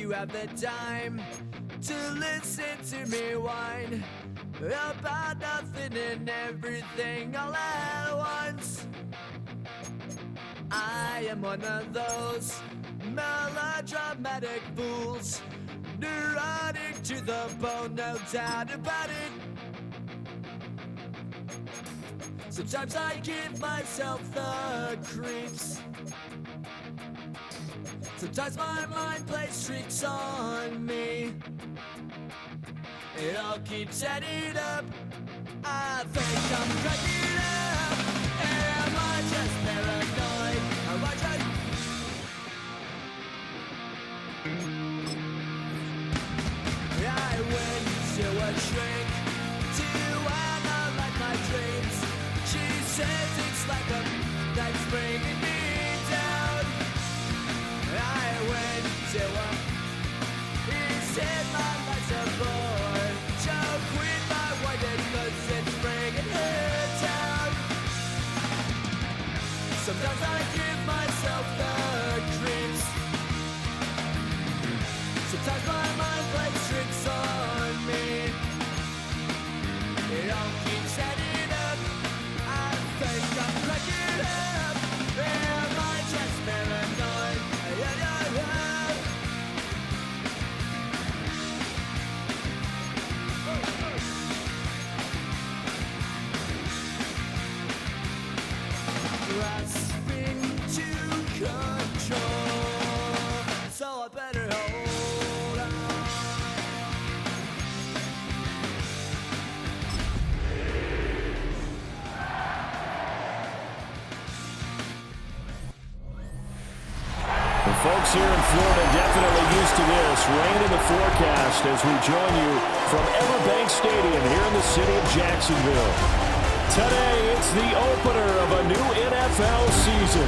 you have the time to listen to me whine about nothing and everything all at once. I am one of those melodramatic fools, neurotic to the bone, no doubt about it. Sometimes I give myself the creeps. Sometimes my mind plays tricks on me. It all keeps adding up. I think I'm cracking up. Am I just paranoid? Am I just... I went to a shrink to analyze my dreams. She says it's like a that's bringing me down. I went to a... He said my life's a bore. Joke with my wife because it's bringing her down. Sometimes I give myself the creeps. Sometimes my mind plays tricks on me. It all keeps adding up. I think I'm cracking up. Am I just paranoid? Grasping to control, so I better hold on. The folks here in Florida definitely used to this. Rain in the forecast as we join you from Everbank Stadium here in the city of Jacksonville. Today, it's the opener of a new NFL season,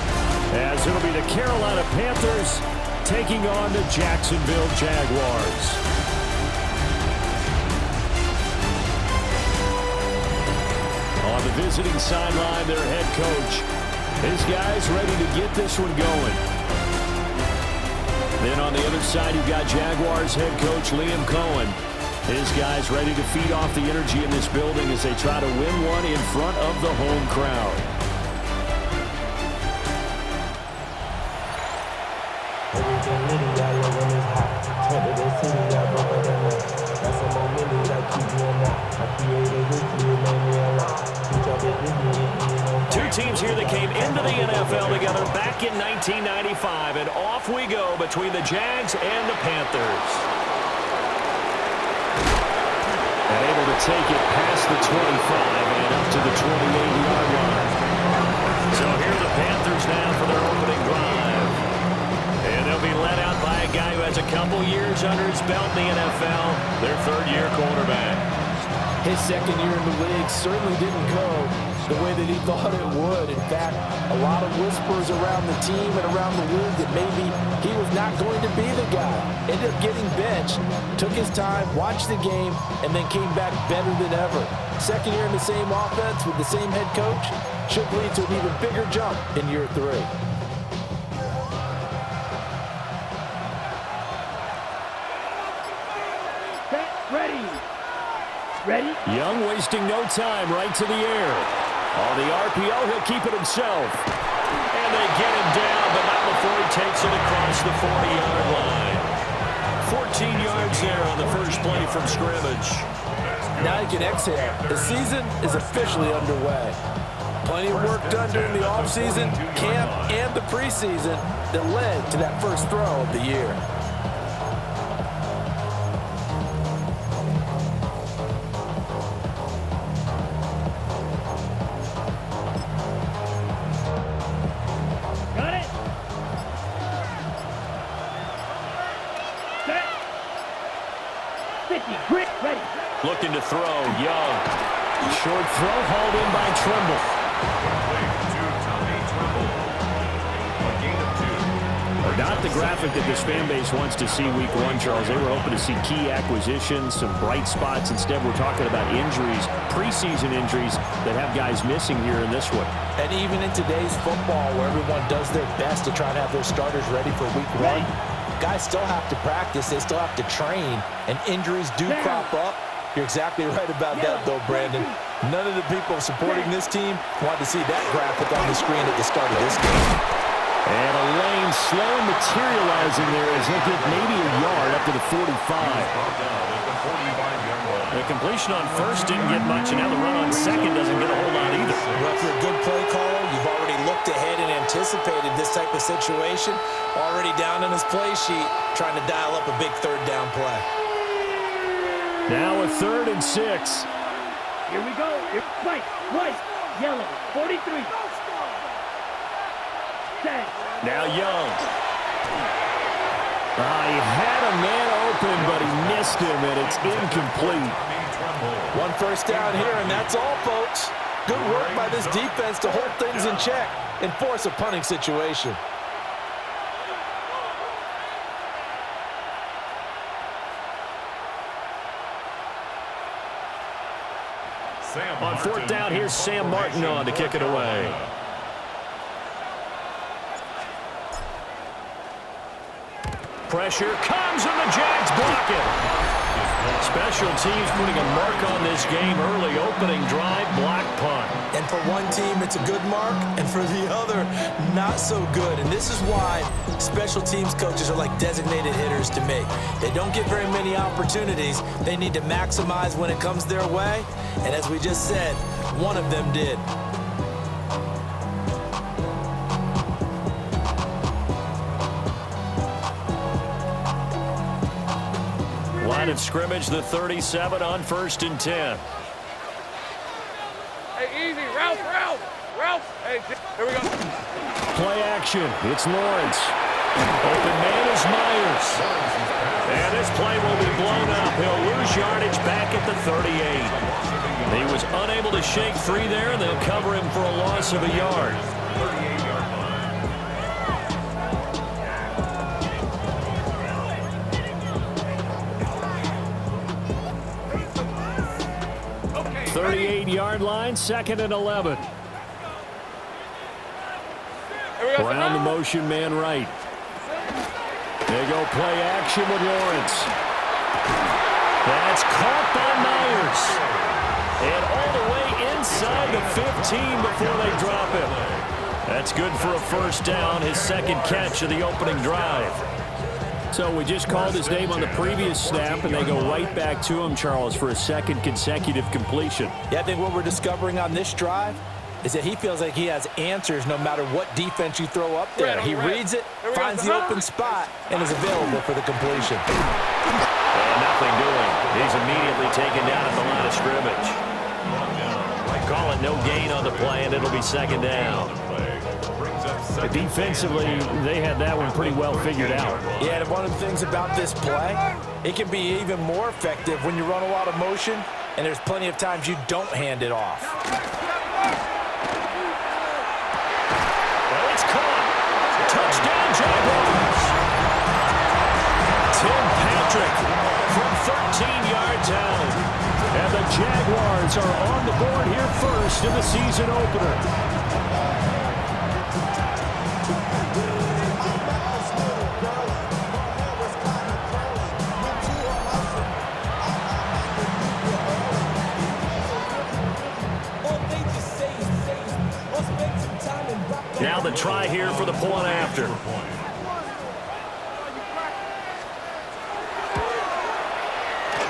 as it'll be the Carolina Panthers taking on the Jacksonville Jaguars. On the visiting sideline, their head coach. His guys ready to get this one going. Then on the other side, you've got Jaguars head coach Liam Cohen. His guys ready to feed off the energy in this building as they try to win one in front of the home crowd. Two teams here that came into the NFL together back in 1995, and off we go between the Jags and the Panthers. And able to take it past the 25 and up to the 28-yard line. So here are the Panthers now for their opening drive. And they'll be led out by a guy who has a couple years under his belt in the NFL, their third-year quarterback. His second year in the league certainly didn't go the way that he thought it would. In fact, a lot of whispers around the team and around the league that maybe he was not going to be the guy. Ended up getting benched, took his time, watched the game, and then came back better than ever. Second year in the same offense with the same head coach should lead to an even bigger jump in year 3. Ready? Young wasting no time, right to the air. On the RPO, he'll keep it himself. And they get him down, but not before he takes it across the 40-yard line. 14 yards there on the first play from scrimmage. Now he can exhale. The season is officially underway. Plenty of work done during the offseason, camp, and the preseason that led to that first throw of the year. Looking to throw, Young. Short throw, hauled in by Trimble. Not the graphic that this fan base wants to see week 1, Charles. They were hoping to see key acquisitions, some bright spots. Instead, we're talking about injuries, preseason injuries that have guys missing here in this one. And even in today's football, where everyone does their best to try to have their starters ready for week 1, Guys still have to practice. They still have to train, and injuries do crop up. You're exactly right about that, though, Brandon. None of the people supporting this team want to see that graphic on the screen at the start of this game. And a lane slow materializing there as he'll get maybe a yard up to the 45. The completion on first didn't get much, and now the run on second doesn't get a whole lot either. Well, if you're a good play caller, you've already looked ahead and anticipated this type of situation. Already down in his play sheet, trying to dial up a big third down play. Now a 3rd and 6. Here we go. White, yellow, 43. Now Young. He had a man open, but he missed him, and it's incomplete. 1 first down here, and that's all, folks. Good work by this defense to hold things in check and force a punting situation. On 4th down, here's Sam Martin on to kick it away. Pressure comes, and the Jags block it. Special teams putting a mark on this game early. Opening drive, block punt. And for one team, it's a good mark, and for the other, not so good. And this is why special teams coaches are like designated hitters to me. They don't get very many opportunities. They need to maximize when it comes their way. And as we just said, one of them did. Line of scrimmage, the 37 on 1st and 10. Hey, easy. Ralph. Hey, here we go. Play action. It's Lawrence. Open man is Myers. And this play will be blown up. He'll lose yardage back at the 38. He was unable to shake free there, and they'll cover him for a loss of a yard. 38-yard line, 2nd and 11. Around the motion man right. They go play action with Lawrence. That's caught by Myers. And all the way inside the 15 before they drop him. That's good for a 1st down, his 2nd catch of the opening drive. So we just called his name on the previous snap, and they go right back to him, Charles, for a 2nd consecutive completion. Yeah, I think what we're discovering on this drive is that he feels like he has answers no matter what defense you throw up there. He reads it, finds the open spot, and is available for the completion. And nothing doing. He's immediately taken down at the line of scrimmage. Call it no gain on the play, and it'll be 2nd down. Defensively, they had that one pretty well figured out. Yeah, and one of the things about this play, it can be even more effective when you run a lot of motion, and there's plenty of times you don't hand it off. Well, it's caught. Touchdown, Jaguars. Tim Patrick from 13 yards out. And the Jaguars are on the board here first in the season opener. Now the try here for the point after.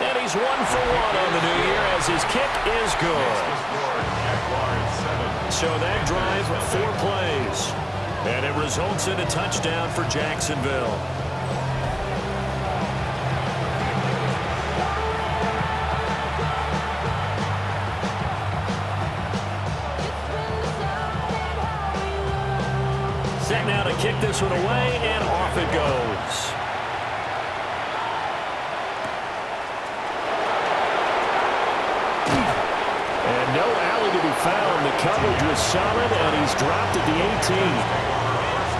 And he's 1 for 1 on the new year as his kick is good. So that drive, 4 plays. And it results in a touchdown for Jacksonville. Set now to kick this one away, and off it goes. And no alley to be found. The coverage was solid, and he's dropped at the 18.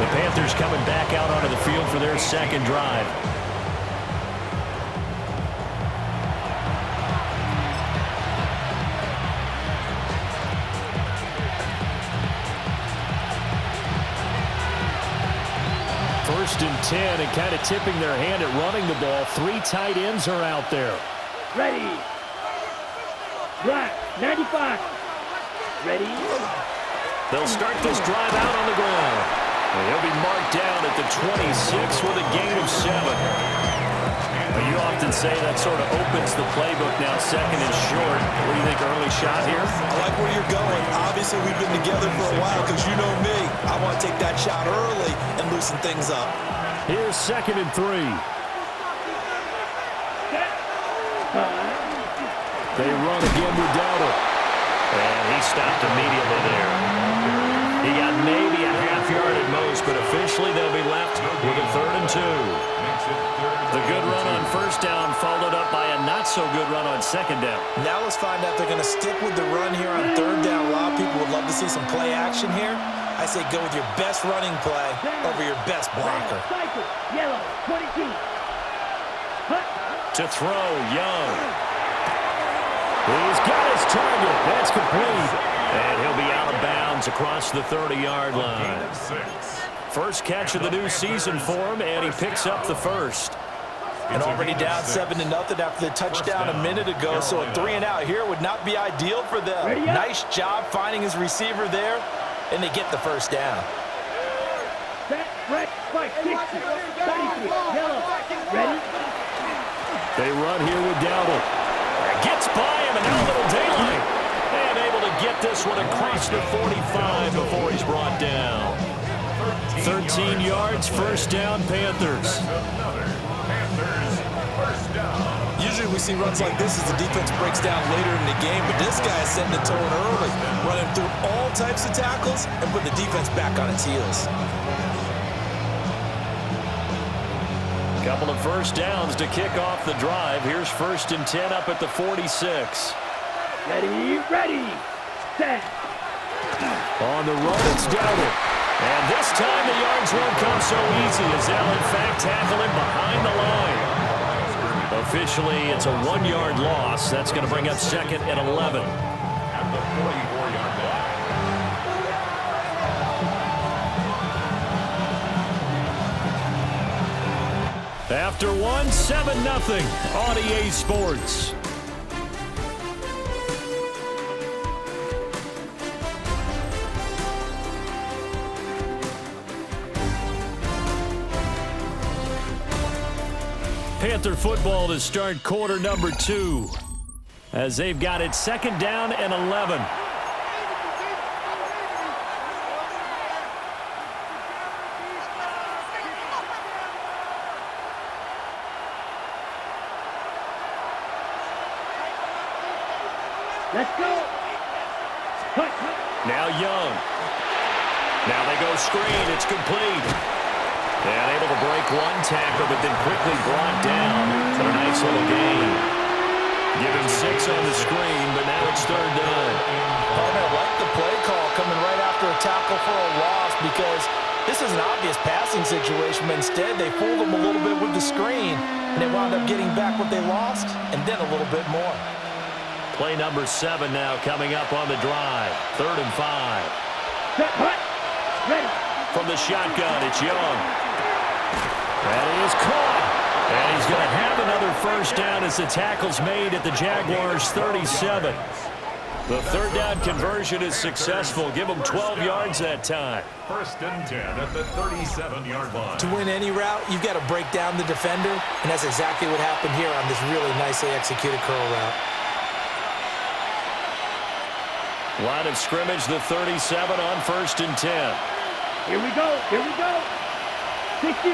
The Panthers coming back out onto the field for their 2nd drive. First and 10, and kind of tipping their hand at running the ball. 3 tight ends are out there. Ready. Black, 95. Ready. They'll start this drive out on the ground. And he'll be marked down at the 26 with a gain of 7. You often say that sort of opens the playbook now, second and short. What do you think, early shot here? I like where you're going. Obviously, we've been together for a while because you know me. I want to take that shot early and loosen things up. Here's second and 3. They run again with Dowdle. And he stopped immediately there. He got maybe a half yard at most, but officially they'll be left with a 3rd and 2. The good run on first down followed up by a not-so-good run on second down. Now let's find out if they're going to stick with the run here on 3rd down. A lot of people would love to see some play action here. I say go with your best running play over your best blocker. Yellow, 22. To throw, Young. He's got his target. That's complete. And he'll be out of bounds across the 30-yard line. First catch of the new season for him, and he picks up the first. And already down 7-0 after the touchdown a minute ago, so a 3 and out here would not be ideal for them. Nice job finding his receiver there, and they get the first down. Set, red, fight, 60, 33, yellow, ready? They run here with Dowdle. Gets by him, and now a little daylight. And able to get this one across the 45 before he's brought down. 13 yards, first down, Panthers. Usually we see runs like this as the defense breaks down later in the game, but this guy is setting the tone early, running through all types of tackles and putting the defense back on its heels. Couple of first downs to kick off the drive. Here's first and 10 up at the 46. Ready, ready, set. On the run, it's Dowdle. And this time the yards won't come so easy as they'll in fact tackle him behind the line. Officially, it's a 1-yard loss. That's going to bring up second and 11. At the 44-yard line. After one, 7-0 on EA Sports. Panther football to start quarter number 2 as they've got it second down and 11. Let's go. Now Young. Now they go screen. It's complete. And able to break one tackle, but then quickly brought down for a nice little gain. Give him 6 on the screen, but now it's 3rd down. I like the play call coming right after a tackle for a loss because this is an obvious passing situation, but instead they fooled him a little bit with the screen, and they wound up getting back what they lost, and then a little bit more. Play number 7 now coming up on the drive. 3rd and 5. Set, hut, ready. From the shotgun, it's Young. That is caught. And he's going to have another first down as the tackle's made at the Jaguars' 37. The 3rd down conversion is successful. Give them 12 yards that time. First and 10 at the 37-yard line. To win any route, you've got to break down the defender, and that's exactly what happened here on this really nicely executed curl route. Line of scrimmage, the 37 on first and 10. Here we go, here we go. 60.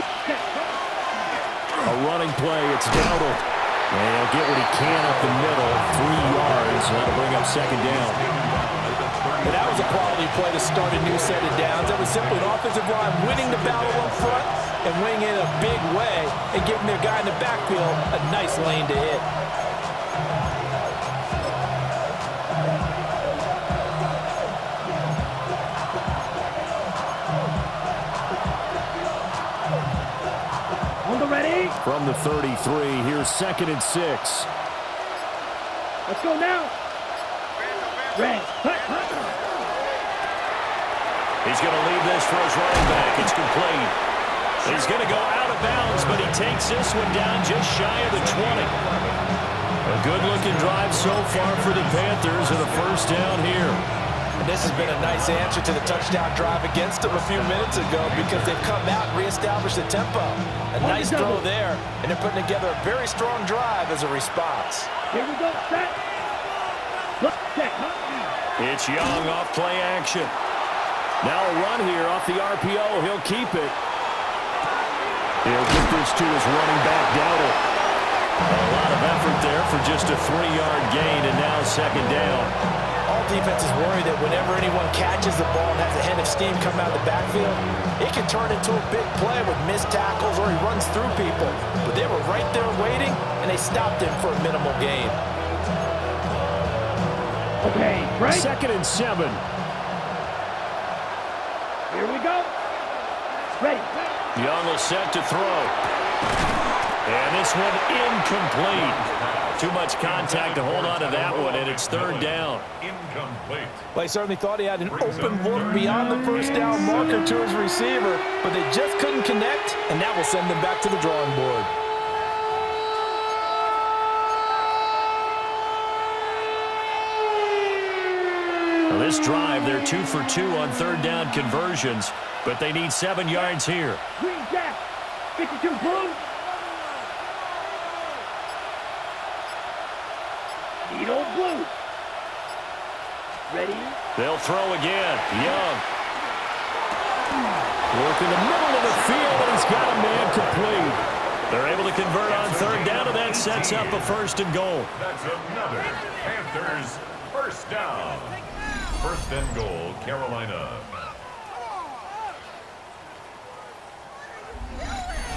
A running play, it's Dowdle. And he'll get what he can up the middle, 3 yards, and that'll bring up second down. And that was a quality play to start a new set of downs. That was simply an offensive line winning the battle up front and winning in a big way and giving their guy in the backfield a nice lane to hit. Ready? From the 33, here's second and 6. Let's go now. Red. He's going to leave this for his running back. It's complete. He's going to go out of bounds, but he takes this one down just shy of the 20. A good-looking drive so far for the Panthers and a first down here. And this has been a nice answer to the touchdown drive against them a few minutes ago because they've come out and reestablished the tempo. A nice throw there, and they're putting together a very strong drive as a response. Here we go, set. Look, check. It's Young off play action. Now a run here off the RPO. He'll keep it. He'll get this to his running back, Dowdle. A lot of effort there for just a 3-yard gain, and now second down. All defenses worry that whenever anyone catches the ball and has a head of steam come out of the backfield, it can turn into a big play with missed tackles or he runs through people. But they were right there waiting, and they stopped him for a minimal gain. Okay, right. 2nd and 7. Here we go. Ready. Young will set to throw. And this one incomplete. Too much contact to hold on to that one, and it's 3rd down. Incomplete. Well, he certainly thought he had an open look beyond the first down marker to his receiver, but they just couldn't connect, and that will send them back to the drawing board. Well, this drive, they're 2 for 2 on 3rd down conversions, but they need 7 yards here. Green Jack. 52 blue. Need old blue. Ready? They'll throw again. Young. Work in the middle of the field, and he's got a man complete. They're able to convert on 3rd down, and that sets up a 1st and goal. That's another Panthers first down. 1st and goal, Carolina.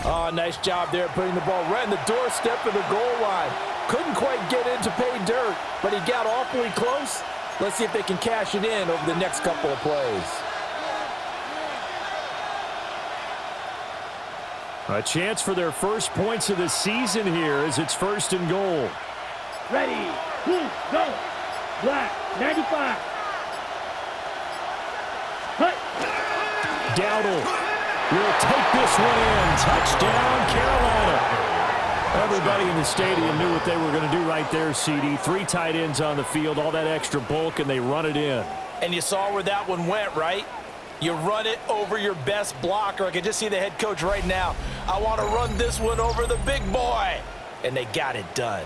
Oh, nice job there putting the ball right in the doorstep of the goal line. Couldn't quite get in to pay dirt, but he got awfully close. Let's see if they can cash it in over the next couple of plays. A chance for their first points of the season here as it's 1st and goal. Ready. Blue. Go. Black. 95. Cut. Dowdle will take this one in. Touchdown, Carolina. Everybody in the stadium knew what they were going to do right there, CD. 3 tight ends on the field, all that extra bulk, and they run it in. And you saw where that one went, right? You run it over your best blocker. I can just see the head coach right now. I want to run this one over the big boy. And they got it done.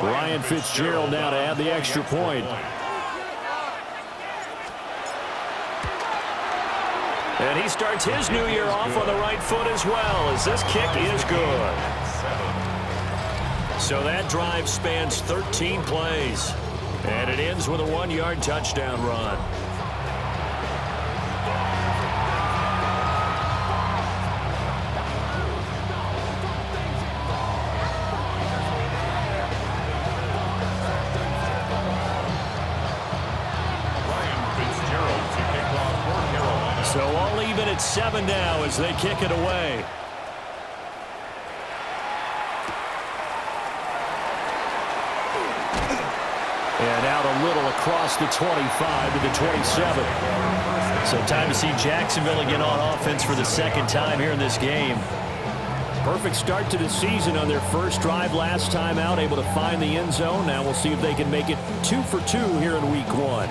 Ryan Fitzgerald now to add the extra point. And he starts his new year off on the right foot as well, as this kick is good. So that drive spans 13 plays, and it ends with a 1-yard touchdown run. So all even at 7 now as they kick it away. And out a little across the 25 to the 27. So time to see Jacksonville again on offense for the 2nd time here in this game. Perfect start to the season on their first drive last time out, able to find the end zone. Now we'll see if they can make it 2 for 2 here in week 1.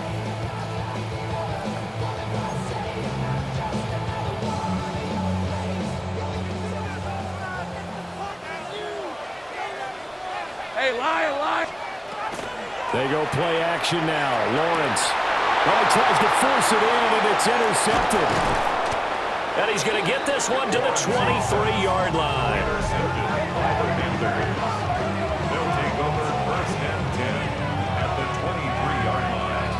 They go play action now. Lawrence. Well, he tries to force it in, and it's intercepted. And he's going to get this one to the 23-yard line. Intercepted by the Panthers. They'll take over 1st and 10 at the 23-yard line.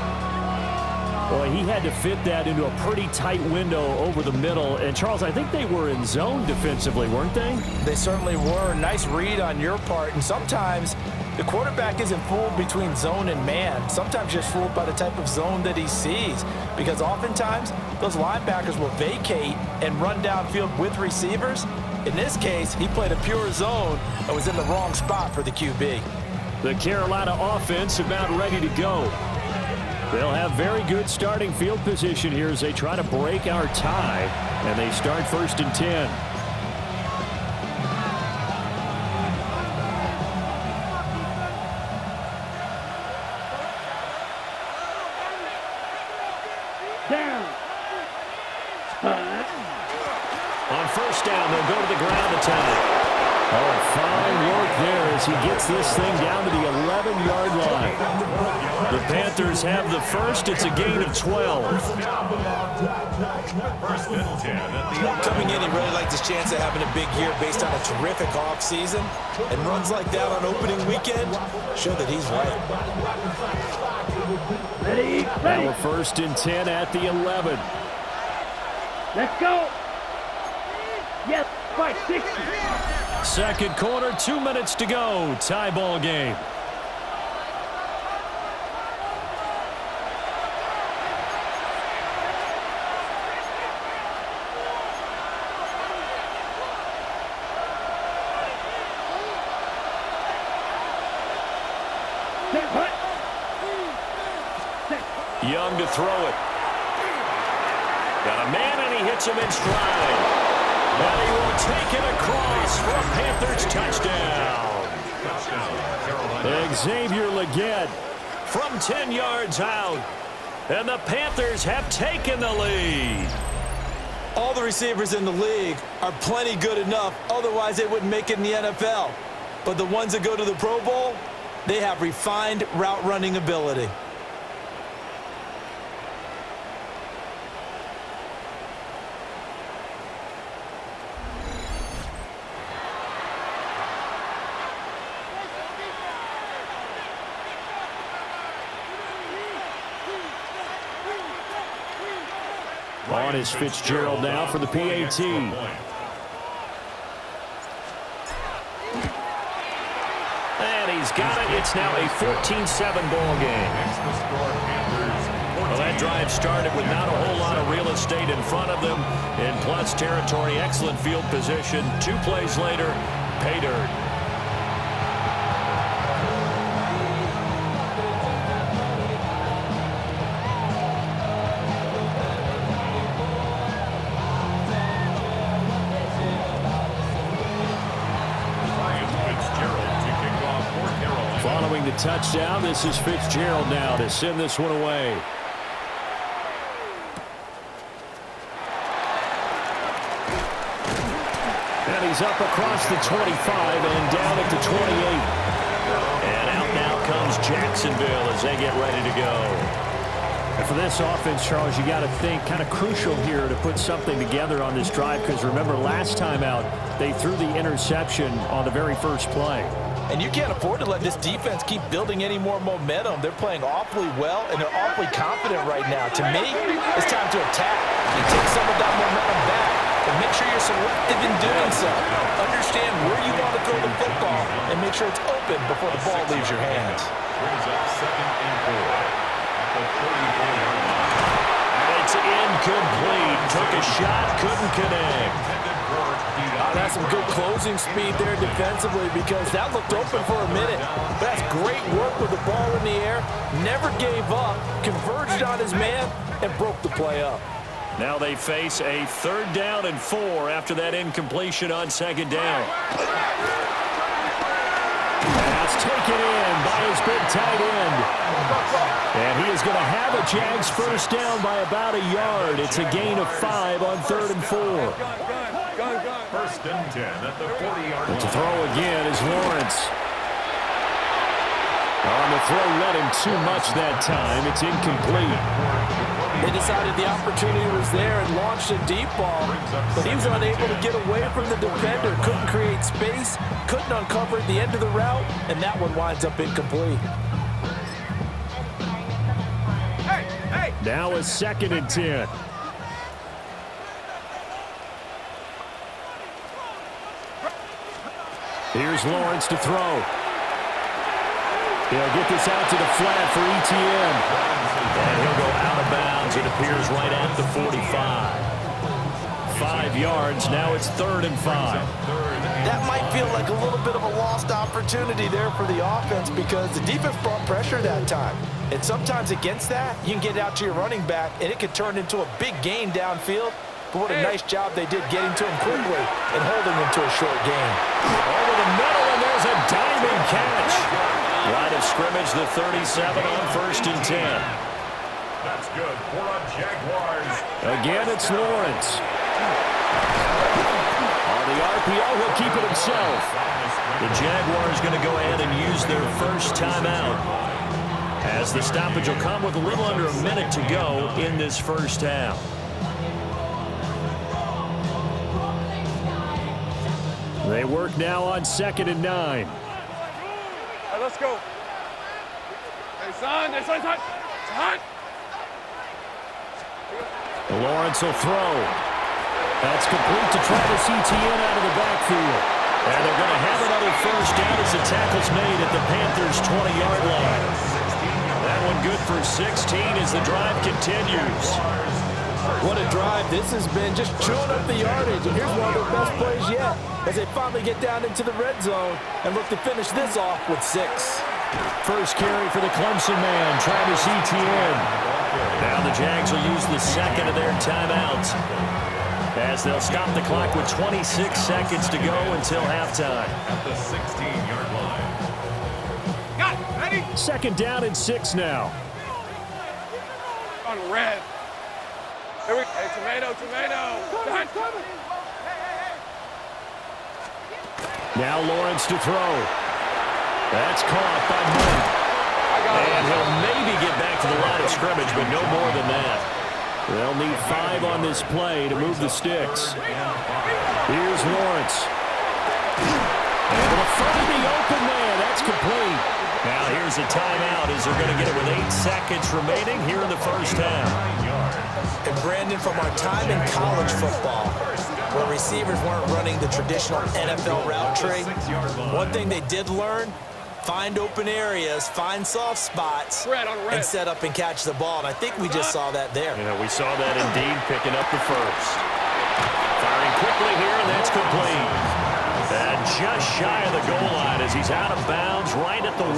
Well, he had to fit that into a pretty tight window over the middle. And, Charles, I think they were in zone defensively, weren't they? They certainly were. Nice read on your part. And sometimes The quarterback isn't fooled between zone and man. Sometimes just fooled by the type of zone that he sees, because oftentimes those linebackers will vacate and run downfield with receivers. In this case, he played a pure zone and was in the wrong spot for the QB. The Carolina offense about ready to go. They'll have very good starting field position here as they try to break our tie, and they start 1st and 10. On 1st down, they'll go to the ground attack. Oh, fine work there as he gets this thing down to the 11-yard line. The Panthers have the first. It's a gain of 12. 1st and 10 at the 11. Coming in, he really liked his chance of having a big year based on a terrific offseason. And runs like that on opening weekend show that he's right. Now a 1st and 10 at the 11. Let's go. Yes, by 60. Second quarter, 2 minutes to go. Tie ball game. Young to throw it. Got a man, and he hits him in stride. And he will take it across for a Panthers touchdown. Xavier Legette from 10 yards out. And the Panthers have taken the lead. All the receivers in the league are plenty good enough, otherwise they wouldn't make it in the NFL. But the ones that go to the Pro Bowl, they have refined route running ability. On is Fitzgerald now for the PAT. And he's got it. It's now a 14-7 ball game. Well, that drive started with not a whole lot of real estate in front of them. In plus territory, excellent field position. 2 plays later, pay dirt. Following the touchdown, this is Fitzgerald now to send this one away. And he's up across the 25 and down at the 28. And out now comes Jacksonville as they get ready to go. And for this offense, Charles, you got to think kind of crucial here to put something together on this drive, because remember last time out they threw the interception on the very first play. And you can't afford to let this defense keep building any more momentum. They're playing awfully well, and they're awfully confident right now. To me, it's time to attack and take some of that momentum back. But make sure you're selective in doing so. Understand where you want to throw the football and make sure it's open before the ball leaves your hands. Brings up 2nd and 4 at the 34-yard line. It's incomplete. Took a shot, couldn't connect. That's some good closing speed there defensively, because that looked open for a minute. That's great work with the ball in the air. Never gave up, converged on his man, and broke the play up. Now they face a 3rd down and 4 after that incompletion on 2nd down. That's taken in by his big tight end. And he is going to have a Jags 1st down by about a yard. It's a gain of 5 on 3rd and 4. 1st and 10 at the 40-yard line. To throw again is Lawrence. On the throw, let him too much that time. It's incomplete. They decided the opportunity was there and launched a deep ball, but he was unable to get away from the defender. Couldn't create space, couldn't uncover the end of the route, and that one winds up incomplete. Now a 2nd and 10. Here's Lawrence to throw. He'll get this out to the flat for ETN. And he'll go out of bounds. It appears right at the 45. 5 yards. Now it's 3rd and 5. That might feel like a little bit of a lost opportunity there for the offense because the defense brought pressure that time. And sometimes against that, you can get out to your running back, and it can turn into a big gain downfield. But what a nice job they did getting to him quickly and holding him to a short gain. Over the middle, and there's a diving catch. Line of scrimmage, the 37 on 1st and 10. That's good for a Jaguars. Again, it's Lawrence. On the RPO, he'll keep it himself. The Jaguars going to go ahead and use their first timeout, as the stoppage will come with a little under a minute to go in this first half. They work now on 2nd and 9. All right, let's go. Hey, son. Lawrence will throw. That's complete to Travis Etienne out of the backfield. And they're going to have another first down as the tackle's made at the Panthers' 20-yard line. That one good for 16 as the drive continues. What a drive. This has been just chewing up the yardage. And here's one of their best plays yet as they finally get down into the red zone and look to finish this off with 6. First carry for the Clemson man, Travis Etienne. Now the Jags will use the second of their timeouts, as they'll stop the clock with 26 seconds to go until halftime. At the 16-yard line. Got it. Ready? 2nd down and 6 now. On red. Here we go. Hey, tomato. Done. Now Lawrence to throw. That's caught by Monk. And he'll maybe get back to the line of scrimmage, but no more than that. They'll need 5 on this play to move the sticks. Here's Lawrence. Able to find the open man. That's complete. Now here's a timeout as they're going to get it with 8 seconds remaining here in the first half. And Brandon, from our time in college football, where receivers weren't running the traditional NFL route tree, one thing they did learn, find open areas, find soft spots, and set up and catch the ball. And I think we just saw that there. Yeah, we saw that indeed, picking up the first. Firing quickly here, and that's complete. And just shy of the goal line as he's out of bounds right at the 1.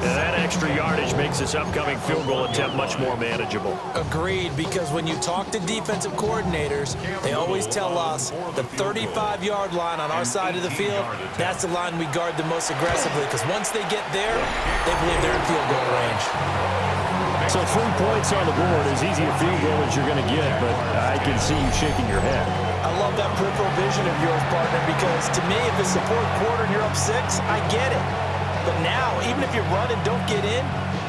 And that extra yardage makes this upcoming field goal attempt much more manageable. Agreed, because when you talk to defensive coordinators, they always tell us the 35-yard line on our side of the field, that's the line we guard the most aggressively, because once they get there, they believe they're in field goal range. So 3 points on the board, as easy a field goal as you're going to get, but I can see you shaking your head. I love that peripheral vision of yours, partner, because to me, if it's the 4th quarter and you're up 6, I get it. But now, even if you run and don't get in,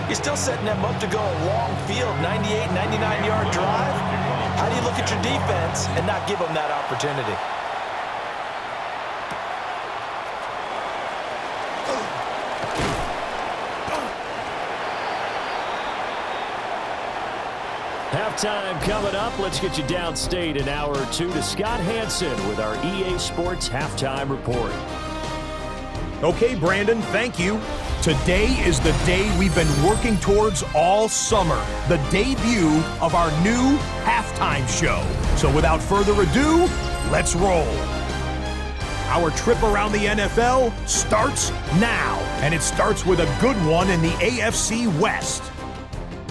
you're still setting them up to go a long field, 98, 99-yard drive. How do you look at your defense and not give them that opportunity? Halftime coming up. Let's get you downstate an hour or 2 to Scott Hansen with our EA Sports Halftime Report. Okay, Brandon, thank you. Today is the day we've been working towards all summer, the debut of our new halftime show. So without further ado, let's roll. Our trip around the NFL starts now, and it starts with a good one in the AFC West.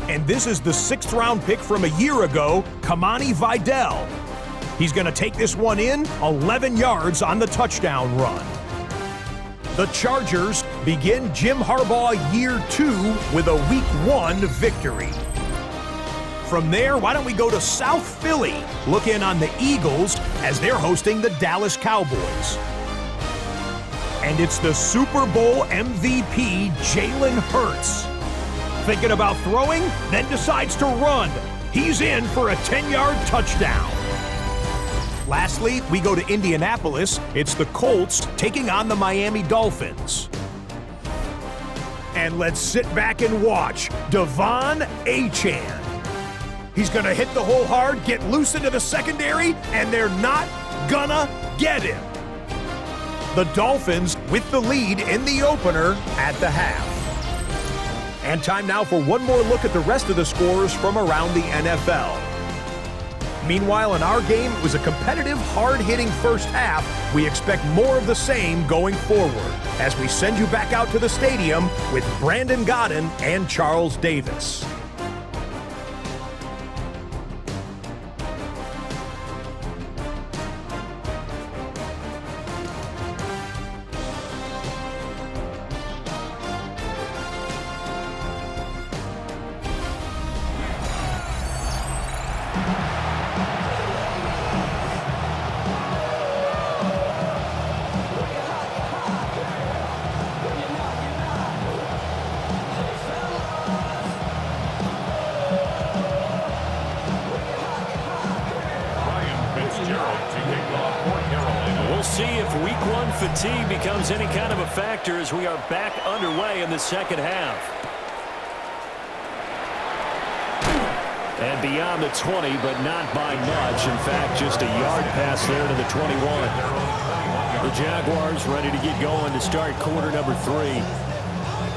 And this is the 6th-round pick from a year ago, Kamani Vidal. He's going to take this one in 11 yards on the touchdown run. The Chargers begin Jim Harbaugh year 2 with a week 1 victory. From there, why don't we go to South Philly, look in on the Eagles as they're hosting the Dallas Cowboys. And it's the Super Bowl MVP, Jalen Hurts. Thinking about throwing, then decides to run. He's in for a 10-yard touchdown. Lastly, we go to Indianapolis. It's the Colts taking on the Miami Dolphins. And let's sit back and watch Devon Achane. He's going to hit the hole hard, get loose into the secondary, and they're not gonna get him. the Dolphins with the lead in the opener at the half. And time now for one more look at the rest of the scores from around the NFL. Meanwhile, in our game, it was a competitive, hard-hitting first half. We expect more of the same going forward as we send you back out to the stadium with Brandon Godden and Charles Davis. Fatigue becomes any kind of a factor as we are back underway in the second half. And beyond the 20, but not by much. In fact, just a yard pass there to the 21. The Jaguars ready to get going to start quarter number 3.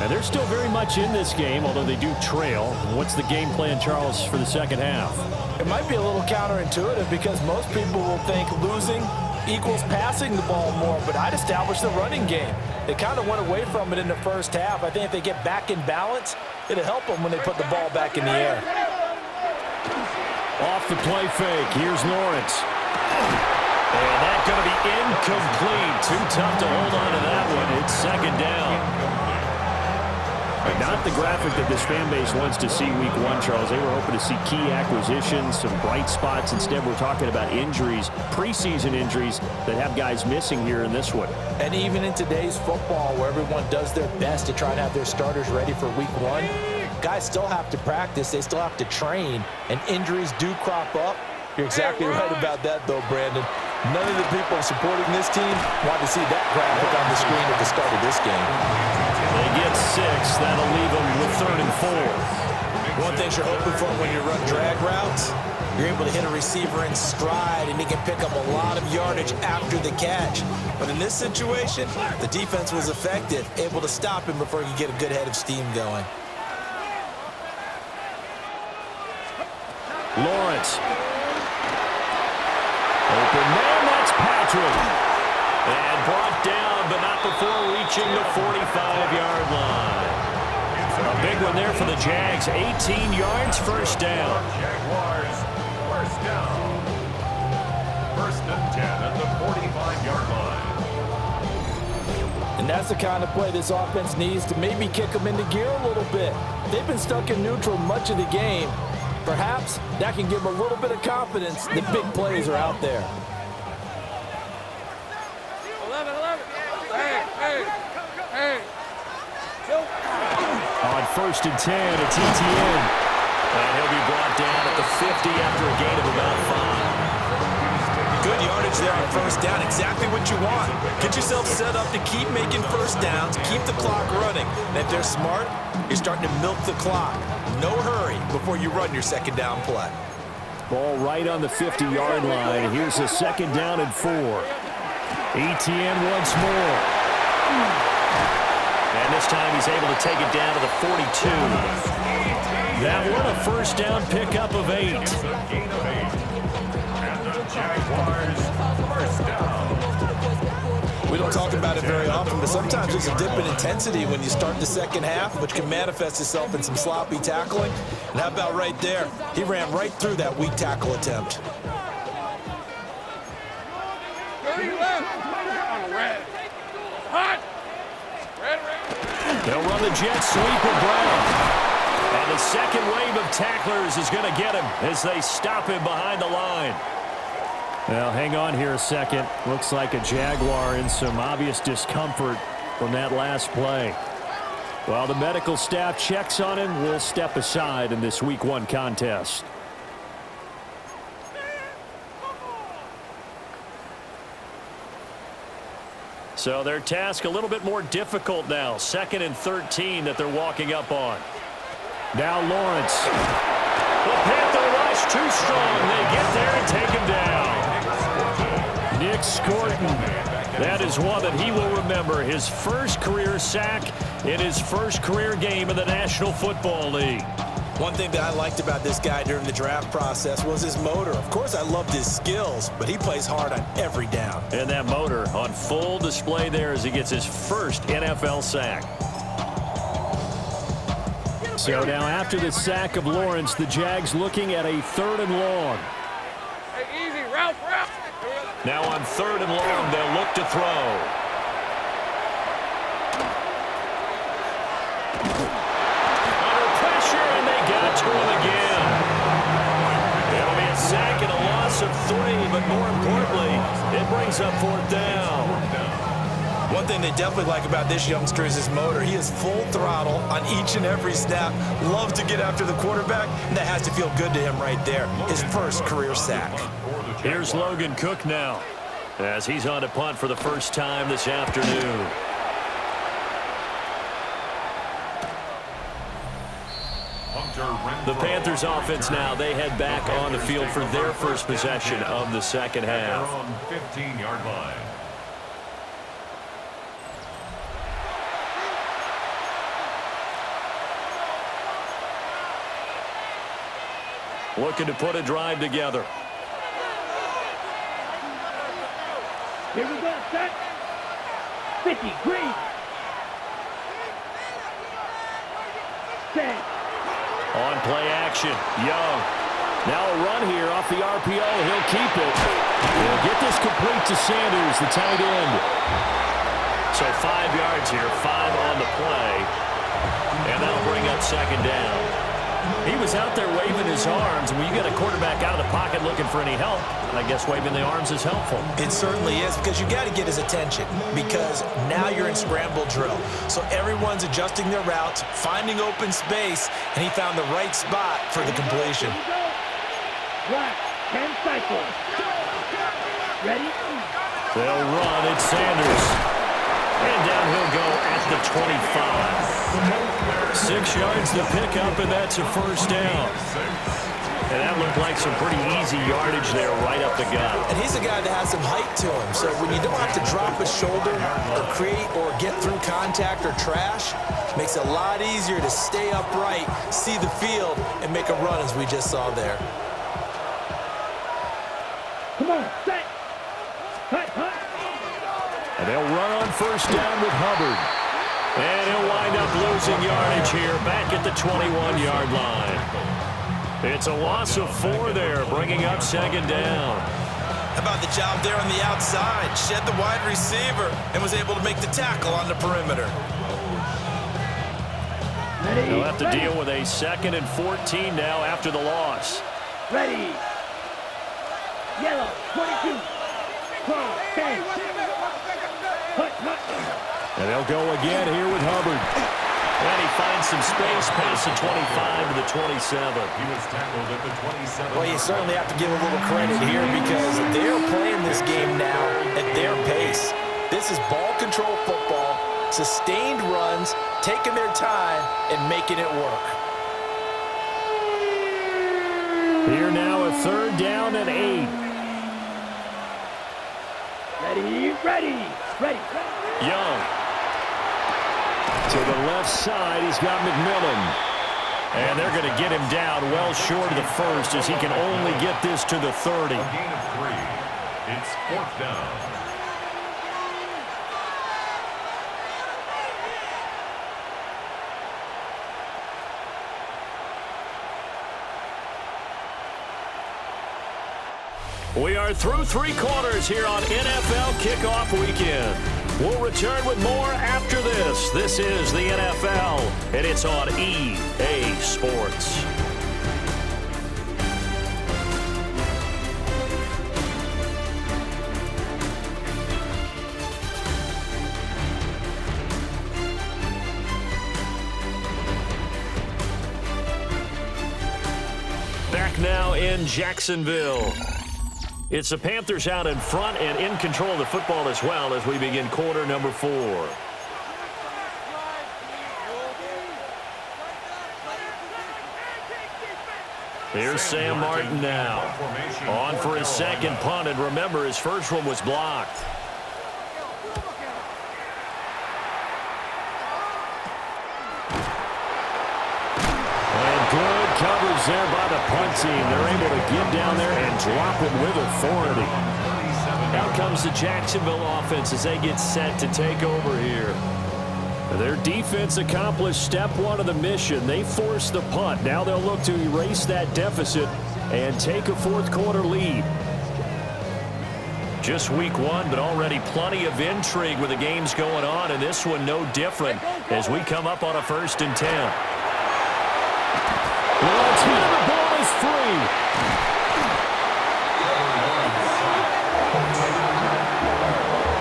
And they're still very much in this game, although they do trail. What's the game plan, Charles, for the second half? It might be a little counterintuitive because most people will think losing equals passing the ball more, but I'd establish the running game. They kind of went away from it in the first half. I think if they get back in balance, it'll help them when they put the ball back in the air. Off the play fake, here's Lawrence. And that's going to be incomplete. Too tough to hold on to that one. It's second down. Not the graphic that this fan base wants to see week 1, Charles. They were hoping to see key acquisitions, some bright spots. Instead, we're talking about injuries, preseason injuries that have guys missing here in this one. And even in today's football, where everyone does their best to try and have their starters ready for week 1, guys still have to practice. They still have to train, and injuries do crop up. You're exactly right about that, though, Brandon. None of the people supporting this team want to see that graphic on the screen at the start of this game. They get 6. That'll leave them with 3rd and 4. One thing you're hoping for when you run drag routes, you're able to hit a receiver in stride, and he can pick up a lot of yardage after the catch. But in this situation, the defense was effective, able to stop him before he could get a good head of steam going. Lawrence. Open man, that's Patrick. And brought down, but not before reaching the 45-yard line. A big one there for the Jags. 18 yards, first down. Jaguars, first down. 1st and 10 at the 45-yard line. And that's the kind of play this offense needs to maybe kick them into gear a little bit. They've been stuck in neutral much of the game. Perhaps that can give them a little bit of confidence that big plays are out there. 11. Hey. On 1st and 10, it's ETN. And he'll be brought down at the 50 after a gain of about 5. Good yardage there on 1st down. Exactly what you want. Get yourself set up to keep making 1st downs, keep the clock running. And if they're smart, you're starting to milk the clock. No hurry before you run your 2nd down play. Ball right on the 50-yard line. Here's a 2nd down and 4. ETN once more. And this time he's able to take it down to the 42. That one, a 1st down pickup of 8. And the Jaguars, 1st down. We don't talk about it very often, but sometimes there's a dip in intensity when you start the 2nd half, which can manifest itself in some sloppy tackling. And how about right there? He ran right through that weak tackle attempt. They'll run the jet sweep with Brown. And the second wave of tacklers is going to get him as they stop him behind the line. Well, hang on here a second. Looks like a Jaguar in some obvious discomfort from that last play. While the medical staff checks on him, we'll step aside in this Week 1 contest. So their task a little bit more difficult now. 2nd and 13 that they're walking up on. Now Lawrence. The Panther rush too strong. They get there and take him down. Nick Scorton That is one that he will remember. His first career sack in his first career game in the National Football League. One thing that I liked about this guy during the draft process was his motor. Of course, I loved his skills, but he plays hard on every down. And that motor on full display there as he gets his first NFL sack. So now after the sack of Lawrence, the Jags looking at a 3rd and long. Hey, easy, Ralph. Now on 3rd and long, they'll look to throw. Under pressure, and they got to him again. It'll be a sack and a loss of 3, but more importantly, it brings up 4th down. One thing they definitely like about this youngster is his motor. He is full throttle on each and every snap. Loves to get after the quarterback, and that has to feel good to him right there. His first career sack. Here's Logan Cook now as he's on to punt for the first time this afternoon. The Panthers offense now, they head back on the field for their first possession of the second half. 15-yard line. Looking to put a drive together. Here we go, set. 50, green. Set. On play action, Young. Now a run here off the RPO. He'll keep it. He'll get this complete to Sanders, the tight end. So 5 yards here, 5 on the play. And that'll bring up second down. He was out there waving his arms. When you get a quarterback out of the pocket looking for any help, I guess waving the arms is helpful. It certainly is, because you got to get his attention, because now you're in scramble drill. So everyone's adjusting their routes, finding open space, and he found the right spot for the completion. Black, 10 cycles. Ready? They'll run. It's Sanders. And down he'll go at the 25. 6 yards to pick up, and that's a first down. And that looked like some pretty easy yardage there right up the gut. And he's a guy that has some height to him, so when you don't have to drop a shoulder or create or get through contact or trash, makes it a lot easier to stay upright, see the field, and make a run as we just saw there. Come on, set. Hut. And they'll run on first down with Hubbard. And he'll wind up losing yardage here back at the 21-yard line. It's a loss of 4 there, bringing up second down. How about the job there on the outside? Shed the wide receiver and was able to make the tackle on the perimeter. Ready. They'll have to deal with a 2nd and 14 now after the loss. Ready. Yellow, 22. 12, 10. Hut. And they'll go again here with Hubbard. And he finds some space past the 25 to the 27. He was tackled at the 27. Well, you certainly have to give a little credit here, because they're playing this game now at their pace. This is ball control football, sustained runs, taking their time, and making it work. Here now a 3rd down and 8. Ready. Young. To the left side, he's got McMillan. And they're going to get him down well short of the first, as he can only get this to the 30. A gain of 3. It's 4th down. We are through 3 quarters here on NFL Kickoff Weekend. We'll return with more after this. This is the NFL, and it's on EA Sports. Back now in Jacksonville. It's the Panthers out in front and in control of the football as well as we begin quarter number 4. Here's Sam Martin now. On for his second punt, and remember, his first one was blocked. there by the punt team. They're able to get down there and drop it with authority. Out comes the Jacksonville offense as they get set to take over here. Their defense accomplished step one of the mission. They forced the punt. Now they'll look to erase that deficit and take a fourth quarter lead. Just week one, but already plenty of intrigue with the games going on, and this one no different as we come up on a 1st and 10. Well, it's here. The ball is free.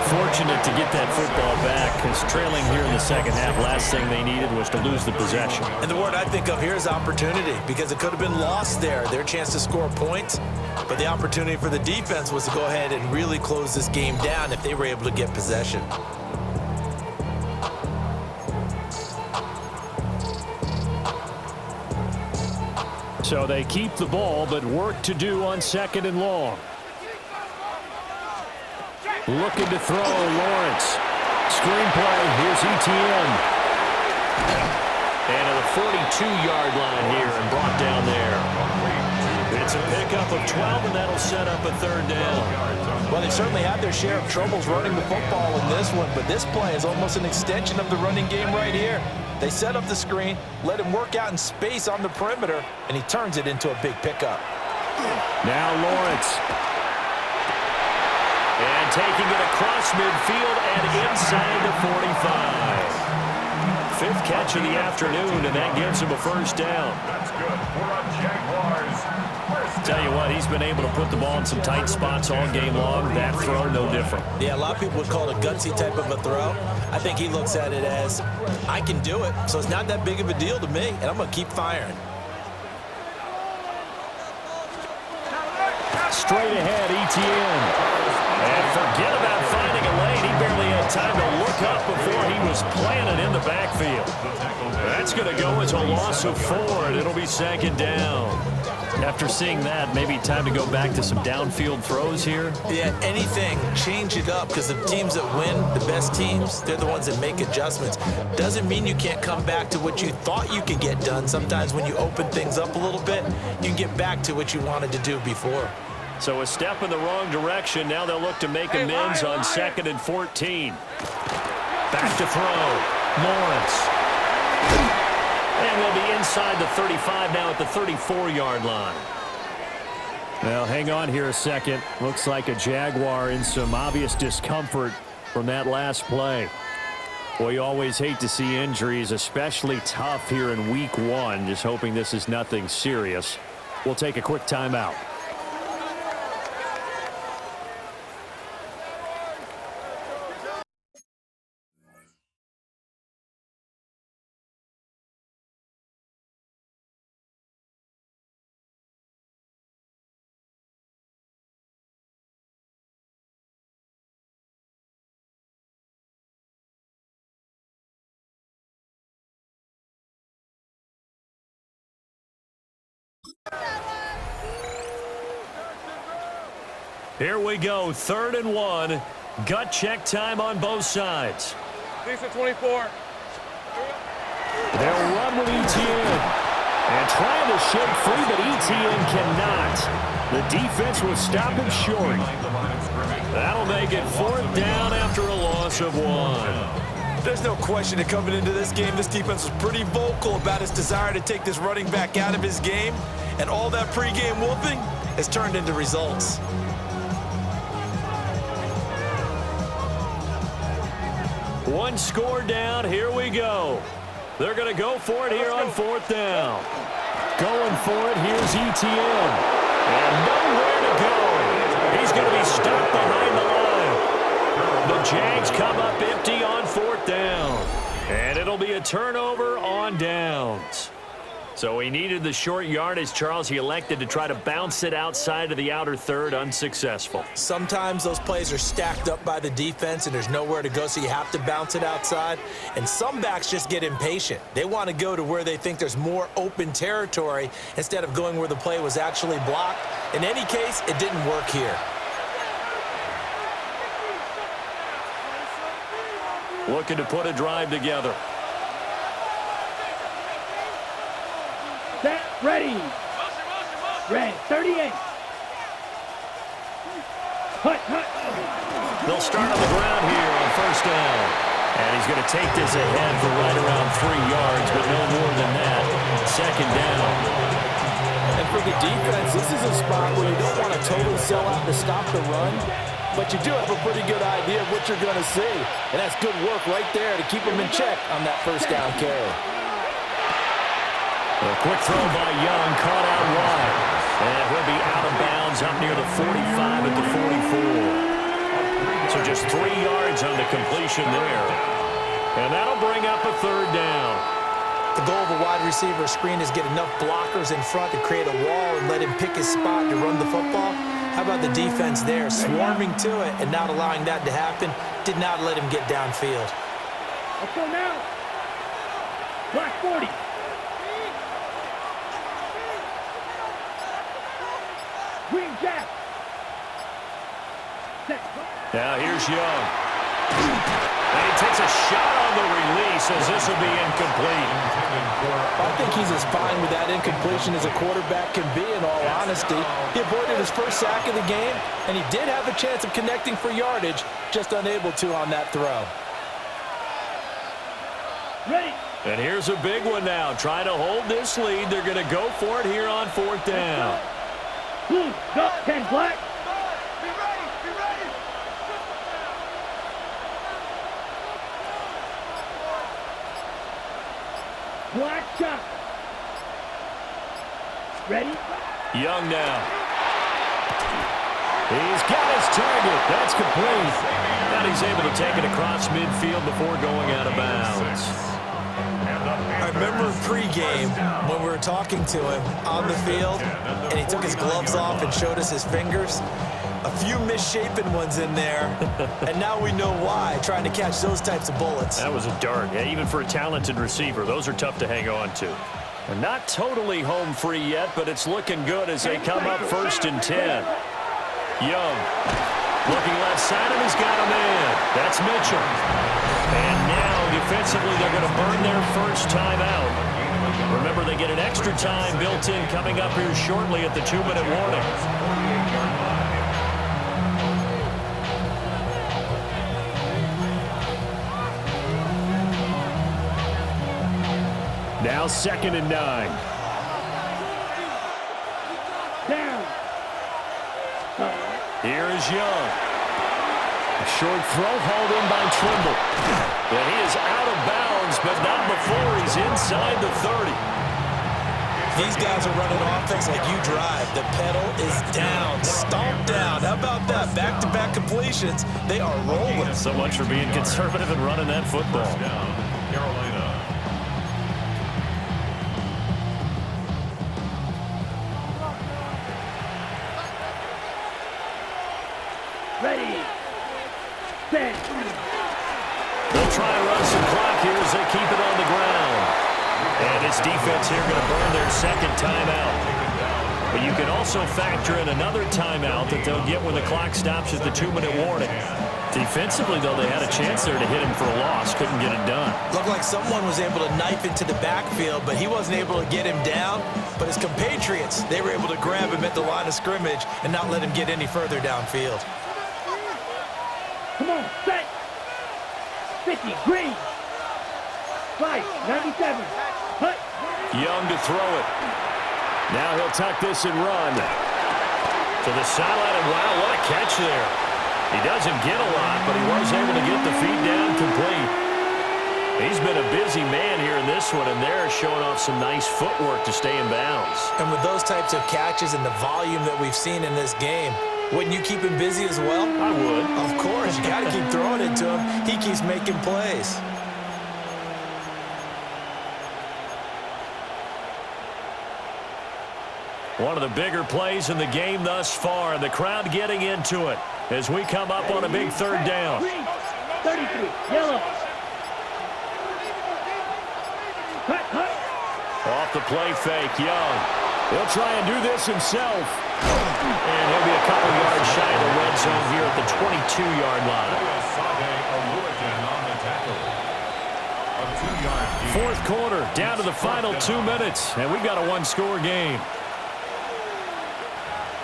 Fortunate to get that football back because trailing here in the second half, last thing they needed was to lose the possession. And the word I think of here is opportunity, because it could have been lost there. Their chance to score points, but the opportunity for the defense was to go ahead and really close this game down if they were able to get possession. So they keep the ball, but work to do on 2nd and long. Looking to throw, Lawrence. Screenplay, here's ETN. And to the 42-yard line here and brought down there. It's a pickup of 12, and that'll set up a 3rd down. Well, they certainly had their share of troubles running the football in this one, but this play is almost an extension of the running game right here. They set up the screen, let him work out in space on the perimeter, and he turns it into a big pickup. Now Lawrence. And taking it across midfield and inside the 45. 5th catch of the afternoon, and that gives him a 1st down. That's good for a Jaguars. Tell you what, he's been able to put the ball in some tight spots all game long. That throw, no different. Yeah, a lot of people would call it a gutsy type of a throw. I think he looks at it as, I can do it, so it's not that big of a deal to me, and I'm going to keep firing. Straight ahead, ETN. And forget about finding a lane. He barely had time to look up before he was planted in the backfield. That's going to go as a loss of 4, and it'll be 2nd down. After seeing that, maybe time to go back to some downfield throws here. Yeah, anything, change it up, because the teams that win, the best teams, they're the ones that make adjustments. Doesn't mean you can't come back to what you thought you could get done. Sometimes when you open things up a little bit, you can get back to what you wanted to do before. So a step in the wrong direction. Now they'll look to make amends on 2nd and 14. Back to throw. Lawrence. And we'll be inside the 35 now at the 34-yard line. Well, hang on here a second. Looks like a Jaguar in some obvious discomfort from that last play. Boy, you always hate to see injuries, especially tough here in week 1. Just hoping this is nothing serious. We'll take a quick timeout. Here we go, 3rd and 1. Gut check time on both sides. Decent 24. They'll run with ETN. And trying to shake free, but ETN cannot. The defense will stop him short. That'll make it 4th down after a loss of 1. There's no question that coming into this game, this defense was pretty vocal about its desire to take this running back out of his game. And all that pregame whooping has turned into results. One score down. Here we go. They're going to go for it here on 4th down. Going for it. Here's ETN. And nowhere to go. He's going to be stopped behind the line. The Jags come up empty on 4th down. And it'll be a turnover on downs. So he needed the short yardage, Charles. He elected to try to bounce it outside of the outer third, unsuccessful. Sometimes those plays are stacked up by the defense and there's nowhere to go, so you have to bounce it outside. And some backs just get impatient. They want to go to where they think there's more open territory instead of going where the play was actually blocked. In any case, it didn't work here. Looking to put a drive together. Set, ready. 38. Hut. They'll start on the ground here on first down. And he's going to take this ahead for right around 3 yards, but no more than that. Second down. And for the defense, this is a spot where you don't want to totally sell out to stop the run, but you do have a pretty good idea of what you're going to see. And that's good work right there to keep them in check on that first down carry. A quick throw by Young, caught out wide. And he'll be out of bounds up near the 45 at the 44. So just 3 yards on the completion there. And that'll bring up a third down. The goal of a wide receiver screen is get enough blockers in front to create a wall and let him pick his spot to run the football. How about the defense there, swarming to it and not allowing that to happen? Did not let him get downfield. Let's go now. Black 40. Green Jack. Set. Now here's Young. And he takes a shot on the release as this will be incomplete. I think he's as fine with that incompletion as a quarterback can be, in all honesty. He avoided his first sack of the game, and he did have a chance of connecting for yardage, just unable to on that throw. Ready. And here's a big one now. Trying to hold this lead. They're going to go for it here on fourth down. Blue, go, 10 black. Be ready. Black shot. Ready? Young now. He's got his target. That's complete. And he's able to take it across midfield before going out of bounds. I remember pregame when we were talking to him on the field, and he took his gloves off and showed us his fingers. A few misshapen ones in there, and now we know why, trying to catch those types of bullets. That was a dart. Yeah, even for a talented receiver, those are tough to hang on to. They're not totally home free yet, but it's looking good as they come up 1st and 10. Young looking left side, and he's got a man. That's Mitchell. And now, defensively, they're going to burn their first timeout. Remember, they get an extra time built in coming up here shortly at the 2-minute warning. Now 2nd and 9. Down. Here is Young. A short throw hauled in by Trimble. And he is out of bounds, but not before he's inside the 30. These guys are running offense like you drive. The pedal is down, stomped down. How about that? Back-to-back completions. They are rolling. So much for being conservative and running that football. Carolina. Ready. Set. They'll try and run some clock here as they keep it on the ground. And this defense here going to burn their second timeout. But you can also factor in another timeout that they'll get when the clock stops at the 2-minute warning. Defensively, though, they had a chance there to hit him for a loss. Couldn't get it done. Looked like someone was able to knife into the backfield, but he wasn't able to get him down. But his compatriots, they were able to grab him at the line of scrimmage and not let him get any further downfield. Come on, set. 50, green. 5, 97. Hut. Young to throw it. Now he'll tuck this and run. To the sideline, and wow, what a catch there. He doesn't get a lot, but he was able to get the feet down complete. He's been a busy man here in this one, and they're showing off some nice footwork to stay in bounds. And with those types of catches and the volume that we've seen in this game, wouldn't you keep him busy as well? I would. Of course. You got to keep throwing it to him. He keeps making plays. One of the bigger plays in the game thus far, and the crowd getting into it as we come up on a big third down. Green. 33, yellow. Hut. Off the play fake, Young. He'll try and do this himself. And he'll be a couple yards shy of the red zone here at the 22-yard line. Fourth quarter, down to the final 2 minutes, and we've got a one-score game.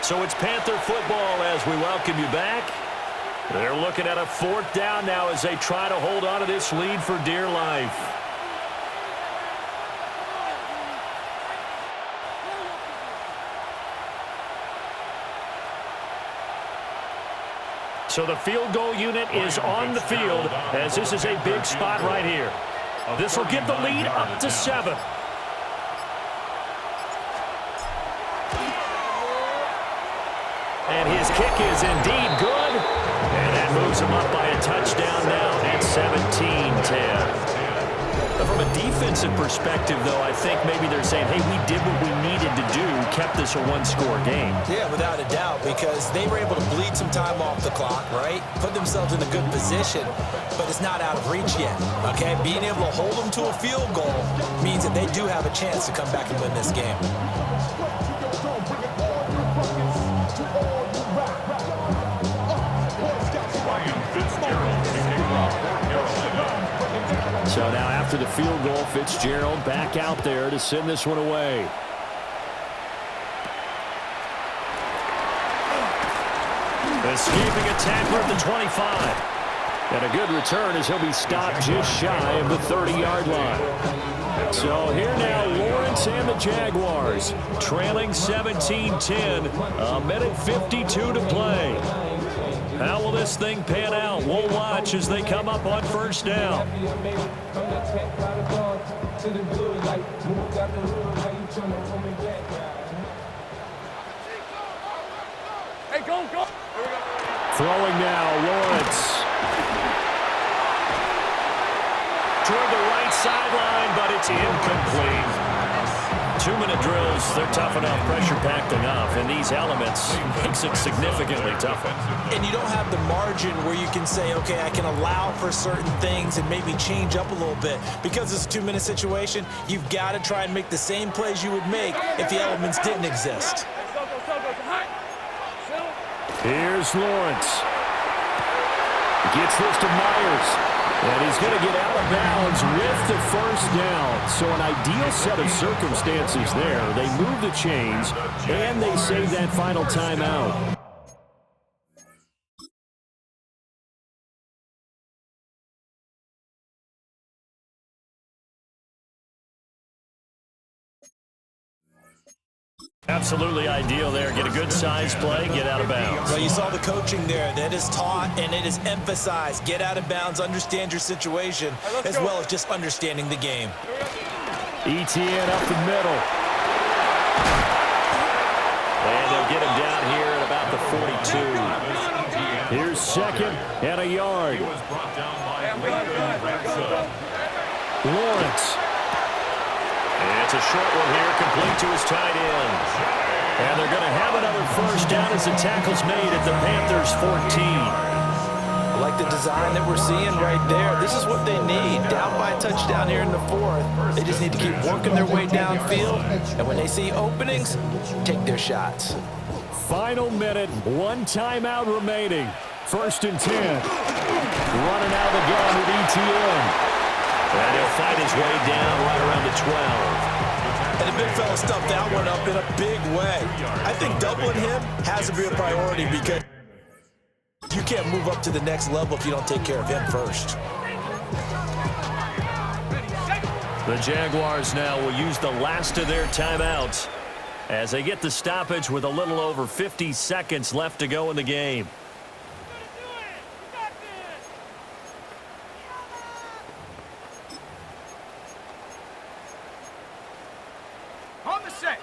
So it's Panther football as we welcome you back. They're looking at a 4th down now as they try to hold on to this lead for dear life. So the field goal unit is on the field as this is a big spot right here. This will give the lead up to 7. And his kick is indeed good. And that moves him up by a touchdown now at 17-10. From a defensive perspective, though, I think maybe they're saying, hey, we did what we needed to do, kept this a one-score game. Yeah, without a doubt, because they were able to bleed some time off the clock, right? Put themselves in a good position, but it's not out of reach yet, okay? Being able to hold them to a field goal means that they do have a chance to come back and win this game. So now after the field goal, Fitzgerald back out there to send this one away. Escaping a tackler at the 25. And a good return as he'll be stopped just shy of the 30-yard line. So here now, Lawrence and the Jaguars trailing 17-10, a minute 52 to play. How will this thing pan out? We'll watch as they come up on 1st down. Hey, go. Throwing now, Lawrence. Toward the right sideline, but it's incomplete. 2-minute drills, they're tough enough, pressure-packed enough, and these elements makes it significantly tougher. And you don't have the margin where you can say, okay, I can allow for certain things and maybe change up a little bit. Because it's a 2-minute situation, you've got to try and make the same plays you would make if the elements didn't exist. Here's Lawrence. Gets this to Myers. And he's going to get out of bounds with the 1st down. So an ideal set of circumstances there. They move the chains, and they save that final timeout. Absolutely ideal there. Get a good size play, get out of bounds. Well, you saw the coaching there. That is taught and it is emphasized. Get out of bounds, understand your situation, as well as just understanding the game. ETN up the middle. And they'll get him down here at about the 42. Here's 2nd and a yard. Lawrence. It's a short one here, complete to his tight end. And they're going to have another 1st down as the tackle's made at the Panthers' 14. I like the design that we're seeing right there. This is what they need. Down by a touchdown here in the 4th. They just need to keep working their way downfield. And when they see openings, take their shots. Final minute, 1 timeout remaining. 1st and 10. Running out of the gun with ETN. And he'll fight his way down right around the 12. And the big fella stuffed that one up in a big way. I think doubling him has to be a priority because you can't move up to the next level if you don't take care of him first. The Jaguars now will use the last of their timeouts as they get the stoppage with a little over 50 seconds left to go in the game.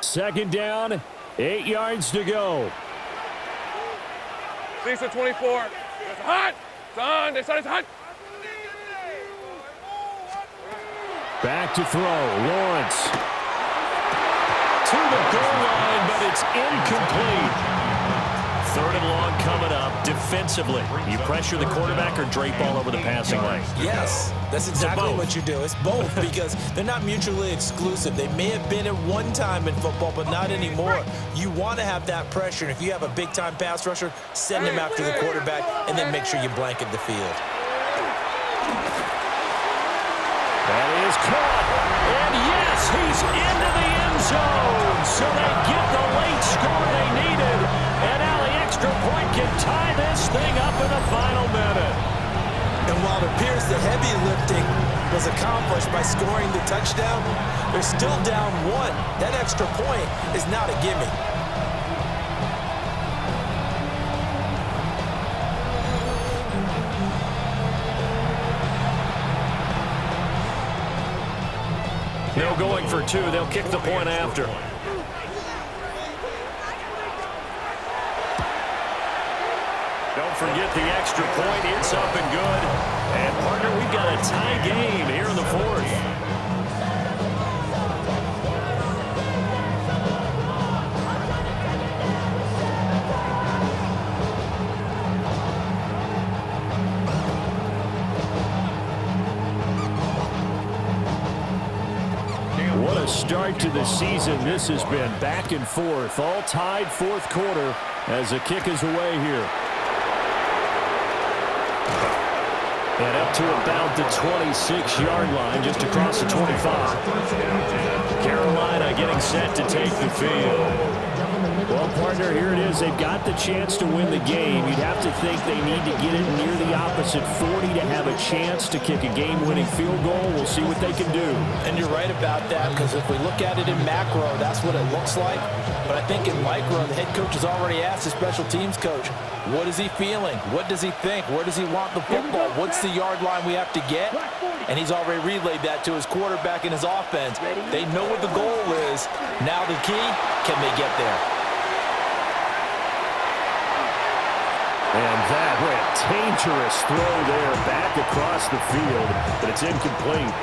Second down, 8 yards to go. Lisa 24. It's hot. It's on. They said it's hot. Back to throw. Lawrence. To the goal line, but it's incomplete. 3rd and long coming up. Defensively, you pressure the quarterback or drape all over the passing lane? Yes, that's exactly what you do. It's both because they're not mutually exclusive. They may have been at one time in football, but not anymore. You want to have that pressure, and if you have a big-time pass rusher, send him after the quarterback, and then make sure you blanket the field. That is caught, and yes, he's into the end zone, so they get the late score they needed. extra point can tie this thing up in the final minute. And while it appears the heavy lifting was accomplished by scoring the touchdown, they're still down one. That extra point is not a gimme. They're going for two. They'll kick the point after. Don't forget the extra point. It's up and good. And, partner, we've got a tie game here in the fourth. What a start to the season this has been. Back and forth, all tied fourth quarter as the kick is away here. And up to about the 26-yard line, just across the 25. Carolina getting set to take the field. Well, partner, here it is. They've got the chance to win the game. You'd have to think they need to get it near the opposite 40 to have a chance to kick a game-winning field goal. We'll see what they can do. And you're right about that, because if we look at it in macro, that's what it looks like. But I think in micro, the head coach has already asked the special teams coach, what is he feeling? What does he think? Where does he want the football? What's the yard line we have to get? And he's already relayed that to his quarterback and his offense. They know what the goal is. Now the key, can they get there? And that a dangerous throw there back across the field, but it's incomplete.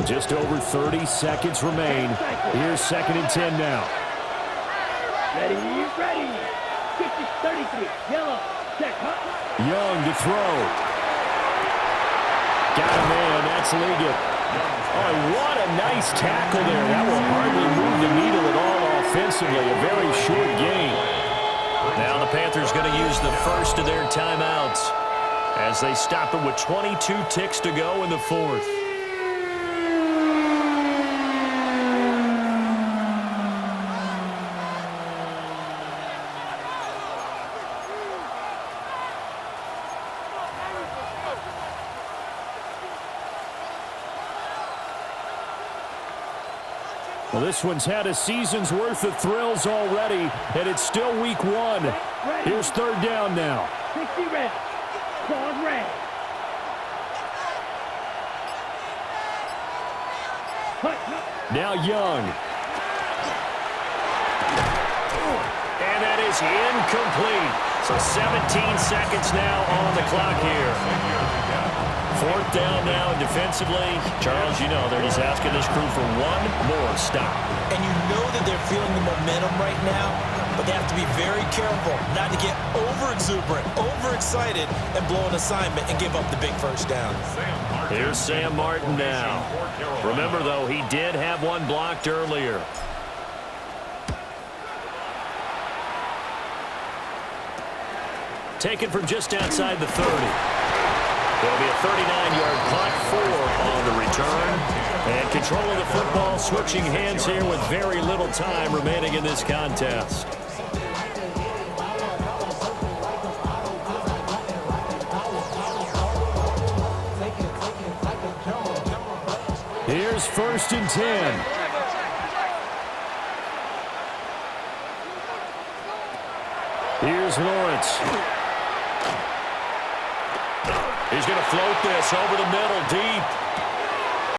Just over 30 seconds remain. Here's 2nd and 10 now. Ready, ready. 33, yellow, check, Young to throw. Got a man, that's Liggett. Oh, what a nice tackle there. That will hardly move the needle at all offensively. A very short game. Now the Panthers going to use the first of their timeouts as they stop it with 22 ticks to go in the fourth. Well, this one's had a season's worth of thrills already, and it's still week one. Here's 3rd down now. 60 reps. Pause red. Now Young. And that is incomplete. So 17 seconds now on the clock here. 4th down now, and defensively, Charles, you know, they're just asking this crew for one more stop. And you know that they're feeling the momentum right now, but they have to be very careful not to get over-exuberant, overexcited, and blow an assignment and give up the big first down. Here's Sam Martin now. Remember, though, he did have one blocked earlier. Taken from just outside the 30. There'll be a 39-yard punt, 4 on the return. And control of the football switching hands here with very little time remaining in this contest. Here's 1st and 10. Here's Lawrence. He's going to float this over the middle deep.